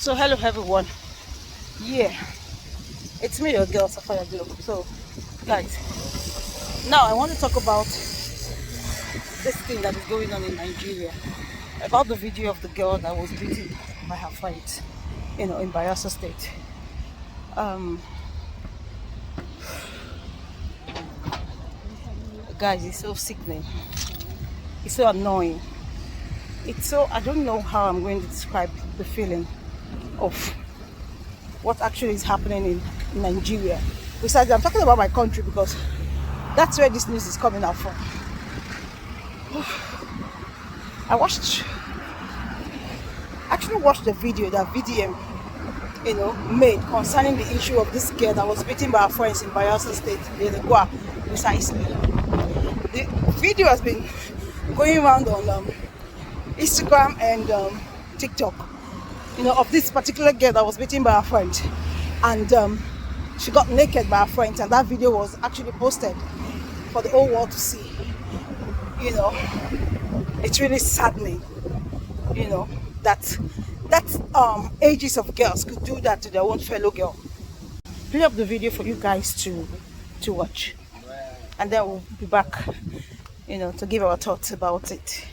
So hello everyone. Yeah, it's me, your girl Sapphire Glow. So guys, now I want to talk about this thing that is going on in Nigeria, about the video of the girl that was beaten by her friend, in Bayelsa State. Guys, it's so sickening. It's so annoying. I don't know how I'm going to describe the feeling of what actually is happening in Nigeria. Besides, I'm talking about my country because that's where this news is coming out from. I actually watched the video that VDM, made concerning the issue of this girl that was beaten by her friends in Bayelsa State, Yelegua, precisely. The video has been going around on Instagram and TikTok, of this particular girl that was beaten by her friend, and she got naked by her friends, and that video was actually posted for the whole world to see. It's really saddening, that ages of girls could do that to their own fellow girl. Play up the video for you guys to watch, and then we'll be back, to give our thoughts about it.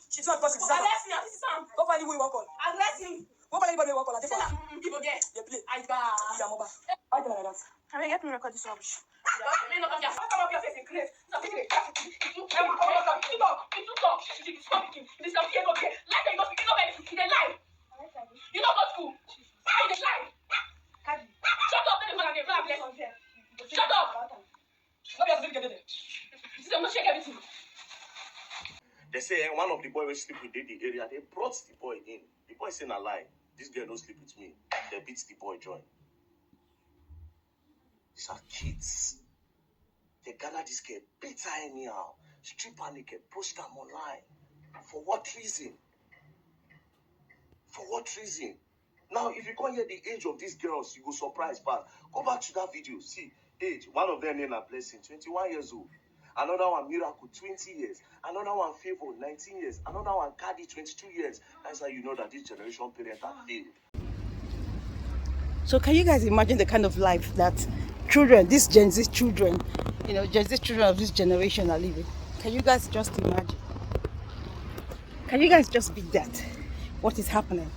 She's not possible. Go find who you want call. Go find anybody you want call. People get. They play. I don't like that. Can you help me record this rubbish? Come up your face and create. You don't go to school. How you lie? Shut up. Shut up. They say one of the boys will sleep with the area. They brought the boy in. The boy saying a lie. This girl don't sleep with me. They beat the boy join. These are kids. They gather this girl, beat her anyhow, strip her naked, post them online. For what reason? For what reason? Now, if you can't hear the age of these girls, you go surprise. But go back to that video. See, age. One of them named a Blessing, 21 years old. Another one, Miracle, 20 years. Another one, Favor, 19 years. Another one, Cardi, 22 years. That's how you know that this generation parents have failed. So can you guys imagine the kind of life that children, these Gen Z children, Gen Z children of this generation are living? Can you guys just imagine? Can you guys just be that? What is happening?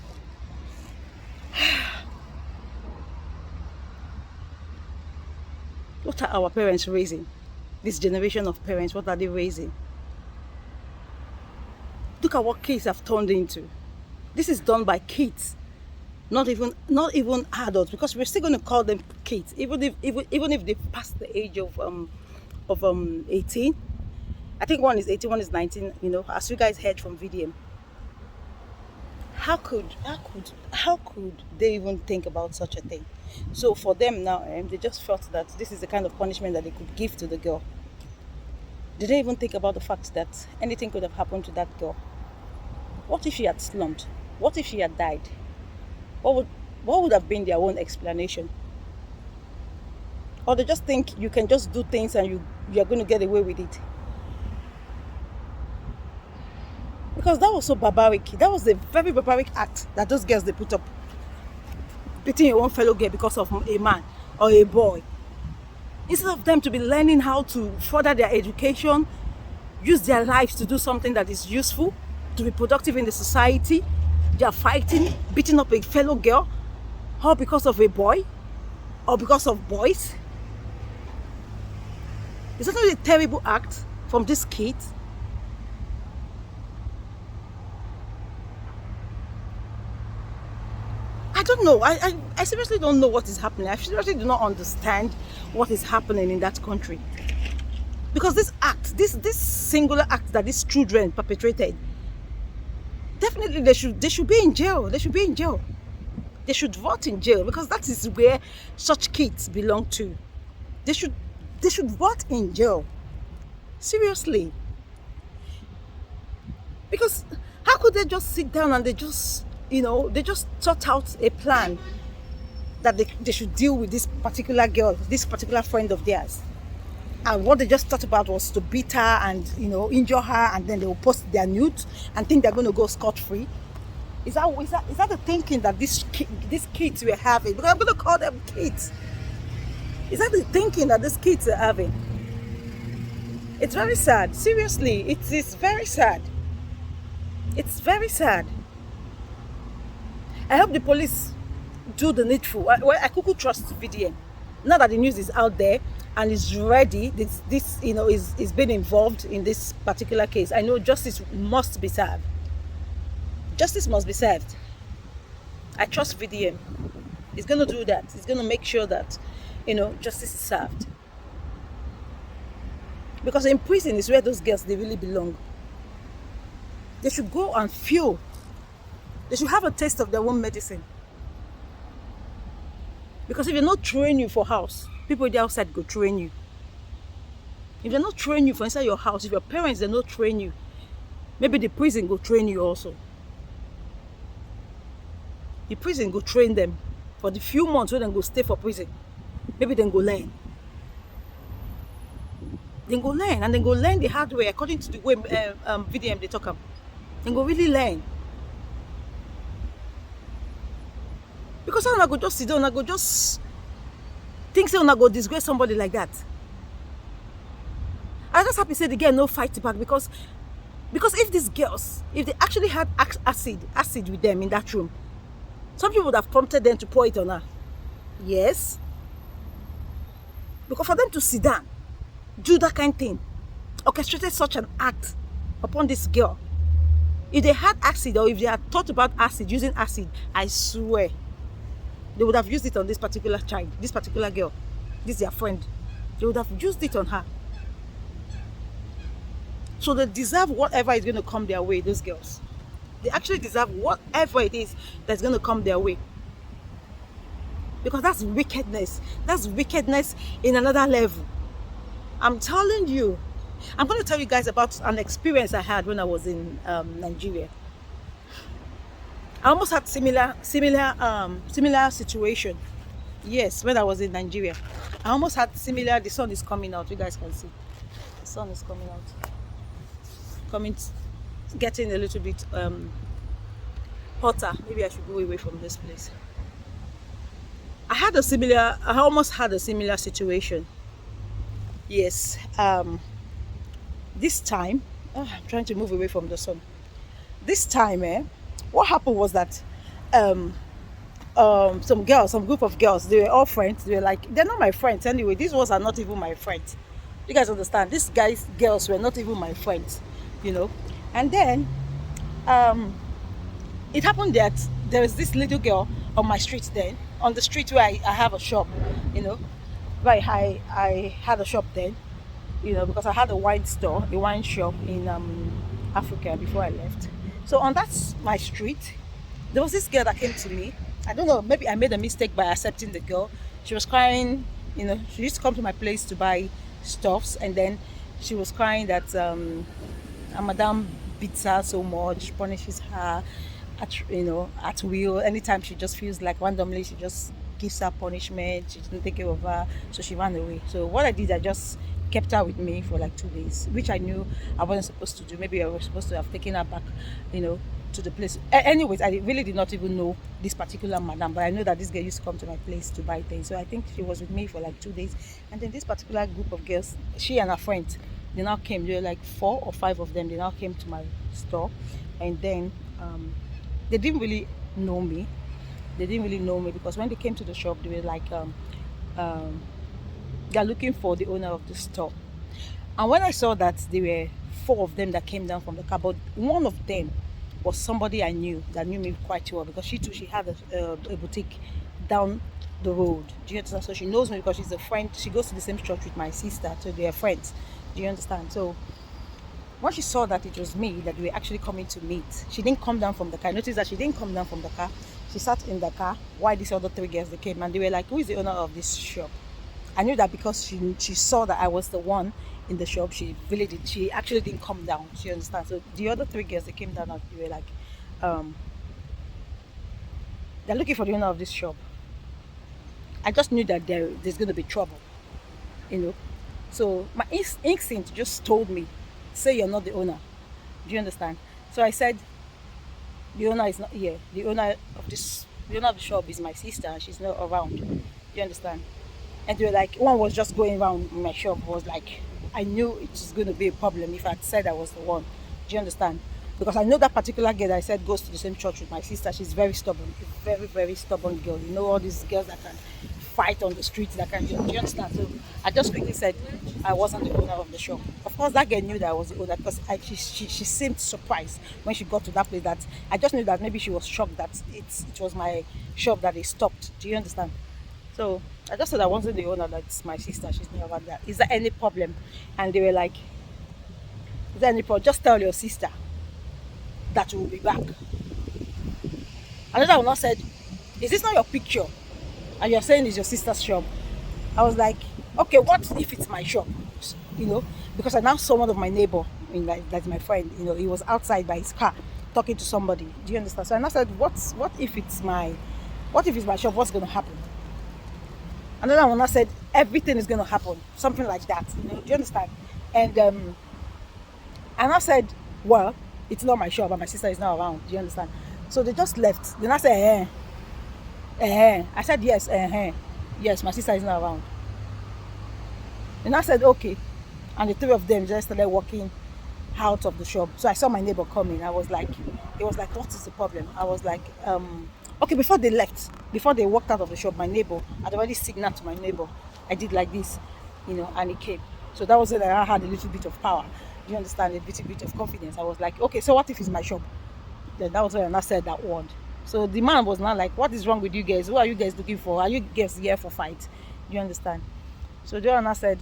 What are our parents raising? This generation of parents, what are they raising? Look at what kids have turned into. This is done by kids, not even adults, because we're still going to call them kids, even if they've passed the age of 18. I think one is 18, one is 19. As you guys heard from VDM. How could they even think about such a thing? So for them now, they just felt that this is the kind of punishment that they could give to the girl. Did they even think about the fact that anything could have happened to that girl? What if she had slumped? What if she had died? What would have been their own explanation? Or they just think you can just do things and you're going to get away with it? Because that was so barbaric. That was a very barbaric act that those girls, they put up. Beating your own fellow girl because of a man or a boy. Instead of them to be learning how to further their education, use their lives to do something that is useful, to be productive in the society, they are fighting, beating up a fellow girl, all because of a boy, or because of boys. Is that not a terrible act from these kids? I don't know. I seriously don't know what is happening. I seriously do not understand what is happening in that country. Because this act, this singular act that these children perpetrated, definitely they should be in jail. They should be in jail. They should rot in jail, because that is where such kids belong to. They should rot in jail. Seriously. Because how could they just sit down and they just thought out a plan that they should deal with this particular girl, this particular friend of theirs? And what they just thought about was to beat her and, you know, injure her, and then they will post their nudes and think they're going to go scot-free. Is that the thinking that these kids were having? Because I'm going to call them kids. Is that the thinking that these kids are having? It's very sad. Seriously, it is very sad. It's very sad. I hope the police do the needful. I could trust VDM. Now that the news is out there and is ready, this you know is being involved in this particular case. I know justice must be served. Justice must be served. I trust VDM. He's going to do that. He's going to make sure that, you know, justice is served. Because in prison is where those girls, they really belong. They should go and feel. They should have a taste of their own medicine. Because if they're not training you for house, people on the outside go train you. If they're not training you for inside your house, if your parents, they're not train you, maybe the prison go train you also. The prison go train them for the few months when they go stay for prison. Maybe then go learn. Then go learn, and then go learn the hard way according to the way VDM they talk about. Then go really learn. Because I'm not go just sit down, I go just think so, I'm not go disgrace somebody like that. I just happy say the girl no fight back because if these girls, if they actually had acid with them in that room, some people would have prompted them to pour it on her. Yes. Because for them to sit down, do that kind of thing, orchestrated such an act upon this girl, if they had acid or if they had thought about acid, using acid, I swear, they would have used it on this particular child, this particular girl, this their friend. They would have used it on her. So they deserve whatever is going to come their way, those girls. They actually deserve whatever it is that's going to come their way. Because that's wickedness. That's wickedness in another level. I'm telling you. I'm going to tell you guys about an experience I had when I was in Nigeria. I almost had similar situation. Yes, when I was in Nigeria. I almost had similar. The sun is coming out. You guys can see. The sun is coming out. Getting a little bit hotter. Maybe I should go away from this place. I almost had a similar situation. Yes. This time, I'm trying to move away from the sun. This time, what happened was that some group of girls, they were all friends. They were like, they're not my friends anyway. These ones are not even my friends. You guys understand? These girls were not even my friends, you know. And then it happened that there was this little girl on my street then, on the street where I have a shop, you know. Where I had a shop then, you know, because I had a wine shop in Africa before I left. So on my street, there was this girl that came to me. I don't know, maybe I made a mistake by accepting the girl. She was crying, you know, she used to come to my place to buy stuffs, and then she was crying that her madam beats her so much, punishes her at will. Anytime she just feels like randomly, she just gives her punishment. She didn't take care of her, so she ran away. So what I did, I just kept her with me for like 2 days, which I knew I wasn't supposed to do. Maybe I was supposed to have taken her back, you know, to the place. Anyways, I really did not even know this particular madam, but I know that this girl used to come to my place to buy things. So I think she was with me for like 2 days. And then this particular group of girls, she and her friends, they now came. There were like 4 or 5 of them. They now came to my store, and then they didn't really know me. They didn't really know me because when they came to the shop, they were like, they're looking for the owner of the store. And when I saw that there were 4 of them that came down from the car, but one of them was somebody I knew, that knew me quite well, because she had a boutique down the road. Do you understand? So she knows me because she's a friend. She goes to the same church with my sister, so they are friends. Do you understand? So when she saw that it was me that they were actually coming to meet, she didn't come down from the car. Notice that she didn't come down from the car. She sat in the car while these other 3 girls, they came, and they were like, who is the owner of this shop? I knew that because she saw that I was the one in the shop. She actually didn't come down. She understands. So the other 3 girls, they came down and they were like, they're looking for the owner of this shop. I just knew that there's going to be trouble, you know. So my instinct just told me, say you're not the owner. Do you understand? So I said, the owner is not here. The owner of the shop is my sister, and she's not around. Do you understand? And they were like, one was just going around my shop, was like, I knew it was going to be a problem if I'd said I was the one. Do you understand? Because I know that particular girl that I said goes to the same church with my sister. She's very stubborn, a very, very stubborn girl. You know, all these girls that can fight on the streets, that can, do you understand? So I just quickly said I wasn't the owner of the shop. Of course, that girl knew that I was the owner, because she seemed surprised when she got to that place. That I just knew that maybe she was shocked that it was my shop that they stopped. Do you understand? So I just said I wasn't the owner, that's my sister, she's not about that. Is there any problem? And they were like, is there any problem? Just tell your sister that you will be back. Another one now said, is this not your picture? And you're saying it's your sister's shop. I was like, okay, what if it's my shop? You know, because I now saw one of my neighbor, that's my friend, you know, he was outside by his car talking to somebody. Do you understand? So I now said, what if it's my shop? What's going to happen? Another one I said, everything is going to happen, something like that. You know, do you understand? And I said, well, it's not my shop, and my sister is not around. Do you understand? So they just left. Then I said, I said, yes, yes, my sister is not around. And I said, okay. And the three of them just started walking out of the shop. So I saw my neighbor coming. He was like, what is the problem? I was like, okay, before they left, before they walked out of the shop, my neighbor, I'd already signaled to my neighbor. I did like this, you know, and he came. So that was when I had a little bit of power. Do you understand? A little bit of confidence. I was like, okay, so what if it's my shop? Then that was when I said that word. So the man was not like, what is wrong with you guys? Who are you guys looking for? Are you guys here for fight? Do you understand? So the owner said,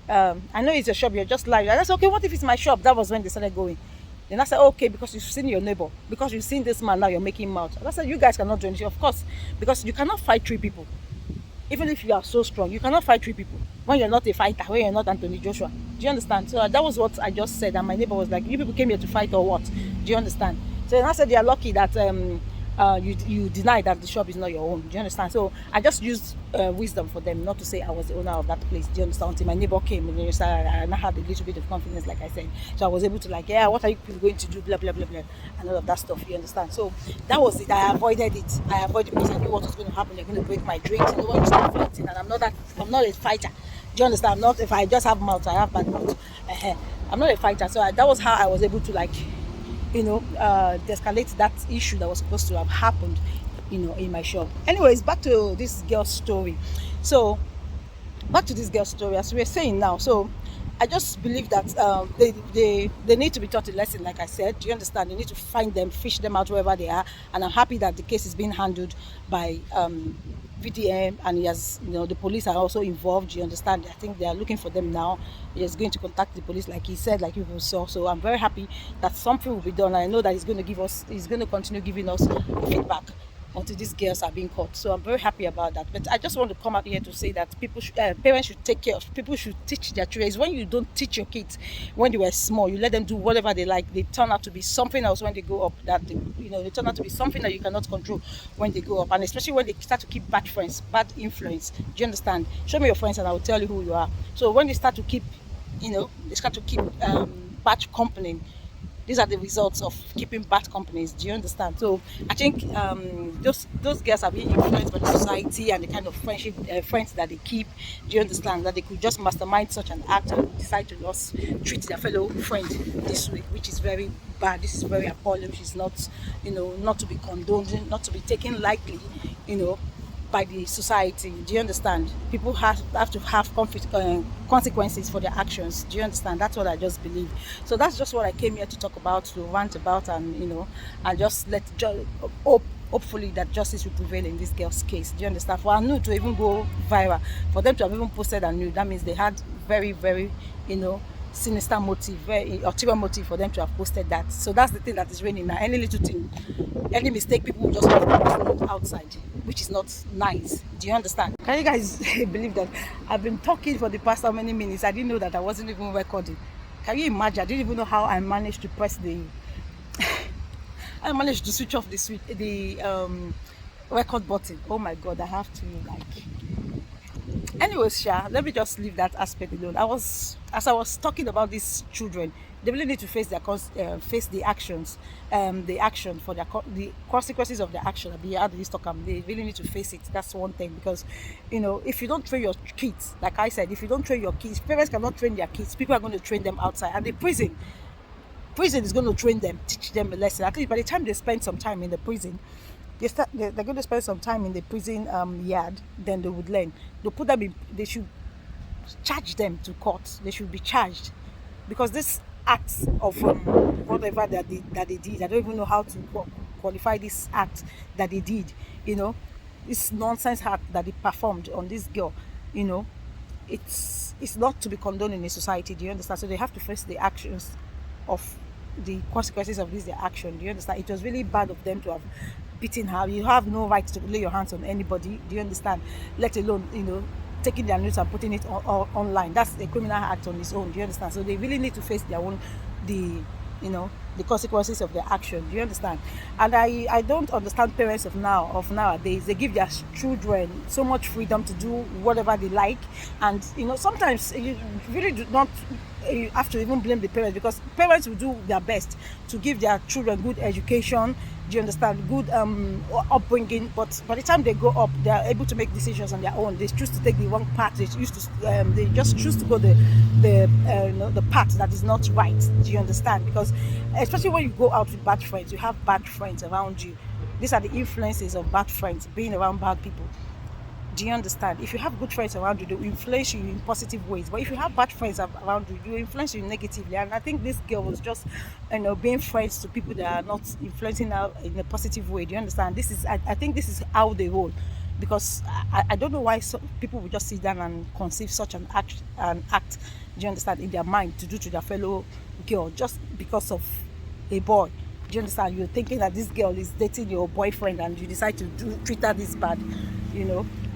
I know it's your shop, you're just lying. I said, okay, what if it's my shop? That was when they started going. Then I said, okay, because you've seen your neighbor, because you've seen this man, now you're making mouth. And I said, you guys cannot join. Of course, because you cannot fight three people. Even if you are so strong, you cannot fight three people when you're not a fighter, when you're not Anthony Joshua. Do you understand? So that was what I just said, and my neighbor was like, you people came here to fight or what? Do you understand? So then I said, you're lucky that you deny that the shop is not your own. Do you understand? So I just used wisdom for them, not to say I was the owner of that place. Do you understand? Until my neighbor came, and then I now had a little bit of confidence, like I said. So I was able to like, yeah, what are you people going to do? Blah blah blah blah, and all of that stuff. You understand? So that was it. I avoided it. I avoided it because I knew what was going to happen. They're going to break my drinks. You know, when you start fighting, and I'm not a fighter. Do you understand? I'm not. If I just have mouth, I have bad mouth. I'm not a fighter. So that was how I was able to like, you know, de-escalate that issue that was supposed to have happened, you know, in my shop. Anyways, back to this girl's story. So back to this girl's story, as we were saying now. So I just believe that they need to be taught a lesson, like I said. Do you understand? They need to find them, fish them out wherever they are. And I'm happy that the case is being handled by VDM, and he has, you know, the police are also involved. You understand? I think they are looking for them now. He is going to contact the police, like he said, like people saw. So I'm very happy that something will be done. I know that he's going to continue giving us feedback until these girls are being caught. So I'm very happy about that. But I just want to come out here to say that parents should take care of, people should teach their children. It's when you don't teach your kids when they were small, you let them do whatever they like, they turn out to be something else when they grow up, that they turn out to be something that you cannot control when they grow up. And especially when they start to keep bad friends, bad influence. Do you understand? Show me your friends and I will tell you who you are. So when they start to keep, they start to keep bad company, these are the results of keeping bad companies. Do you understand? So I think those girls are being influenced by the society and the kind of friends that they keep. Do you understand? That they could just mastermind such an act and decide to just treat their fellow friend this way, which is very bad. This is very appalling. Which is not, not to be condoned, not to be taken lightly, by the society. Do you understand? People have to have consequences for their actions. Do you understand? That's what I just believe. So that's just what I came here to talk about, to rant about, and and just hopefully that justice will prevail in this girl's case. Do you understand? For Anu to even go viral, for them to have even posted Anu, that means they had very, very, sinister motive, very ulterior motive for them to have posted that. So that's the thing that is raining now. Any little thing, any mistake, people will just post outside, which is not nice. Do you understand? Can you guys believe that I've been talking for the past how many minutes? I didn't know that I wasn't even recording. Can you imagine? I didn't even know how I managed to press the I managed to switch off the record button. Oh my god, I have to Anyways, Sha, let me just leave that aspect alone. As I was talking about these children, they really need to face face the actions, the action for the consequences of their action. They really need to face it. That's one thing, because, if you don't train your kids, like I said, if you don't train your kids, parents cannot train their kids. People are going to train them outside, and the prison is going to train them, teach them a lesson. At least by the time they spend some time in the prison, they're going to spend some time in the prison yard, then they would learn. They should charge them to court. They should be charged, because this acts of whatever that they did, I don't even know how to qualify this act that they did, this nonsense act that they performed on this girl, you know it's not to be condoned in a society. Do you understand? So they have to face the actions of the consequences of their action. Do you understand? It was really bad of them to have beaten her. You have no right to lay your hands on anybody. Do you understand? Let alone, taking their news and putting it online. That's a criminal act on its own. Do you understand? So they really need to face their own, the consequences of their action. Do you understand? And I don't understand parents of nowadays. They give their children so much freedom to do whatever they like, and sometimes you really do not. You have to even blame the parents, because parents will do their best to give their children good education. Do you understand? Good upbringing. But by the time they grow up, they are able to make decisions on their own. They choose to take the wrong path. They just choose to go the path that is not right. Do you understand? Because especially when you go out with bad friends, you have bad friends around you. These are the influences of bad friends, being around bad people. Do you understand? If you have good friends around you, they will influence you in positive ways. But if you have bad friends around you, they will influence you negatively. And I think this girl was just, being friends to people that are not influencing her in a positive way. Do you understand? I think this is how they roll. Because I don't know why people will just sit down and conceive such an act, do you understand, in their mind to do to their fellow girl just because of a boy. Do you understand? You're thinking that this girl is dating your boyfriend and you decide to treat her this bad.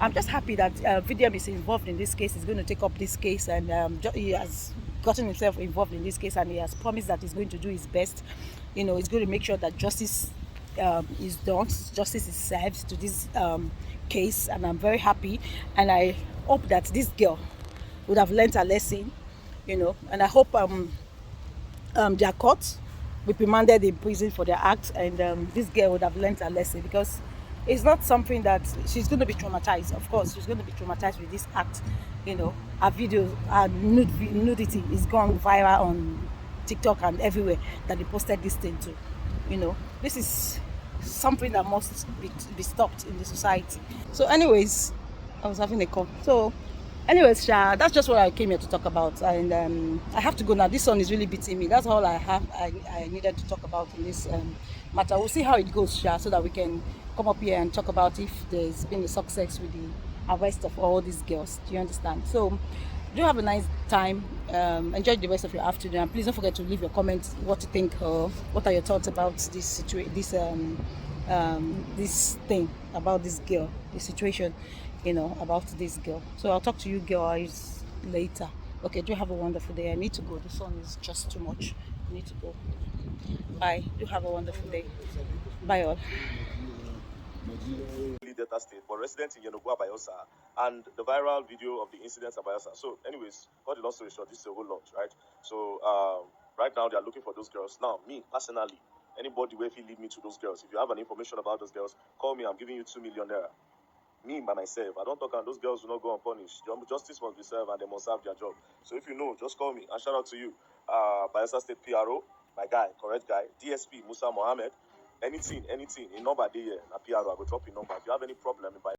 I'm just happy that VDM is involved in this case. He's going to take up this case, and he has gotten himself involved in this case, and he has promised that he's going to do his best. He's going to make sure that justice is done, justice is served to this case, and I'm very happy. And I hope that this girl would have learned a lesson, and I hope their court reprimanded in prison for their act, and this girl would have learned a lesson, because it's not something that she's going to be traumatized. Of course, she's going to be traumatized with this act. Her videos, her nudity is gone viral on TikTok and everywhere that they posted this thing to. This is something that must be stopped in the society. So, anyways, I was having a call. So, anyways, Sha, that's just what I came here to talk about, and I have to go now. This sun is really beating me. That's all I needed to talk about in this matter. We'll see how it goes, Sha, so that we can come up here and talk about if there's been a success with the arrest of all these girls. Do you understand? So do have a nice time. Enjoy the rest of your afternoon, and please don't forget to leave your comments, what you think, or what are your thoughts about this this thing about this girl, the situation, about this girl. So I'll talk to you guys later. Okay, do have a wonderful day. I need to go. The sun is just too much. I need to go. Bye. Do have a wonderful day. Bye all. Delta State, but resident in Yenogua, Bayelsa, and the viral video of the incidents at Bayelsa. So, anyways, cut the long story short, this is a whole lot, right? So, right now they are looking for those girls. Now, me personally, anybody where if you lead me to those girls, if you have any information about those girls, call me. I'm giving you 2 million naira. Me by myself, I don't talk, and those girls will not go unpunished. Justice must be served, and they must have their job. So, if you know, just call me. And shout out to you, Bayelsa State PRO, my guy, correct guy, DSP Musa Mohammed. Anything, in number day, a PRO, I will drop your number. If you have any problem,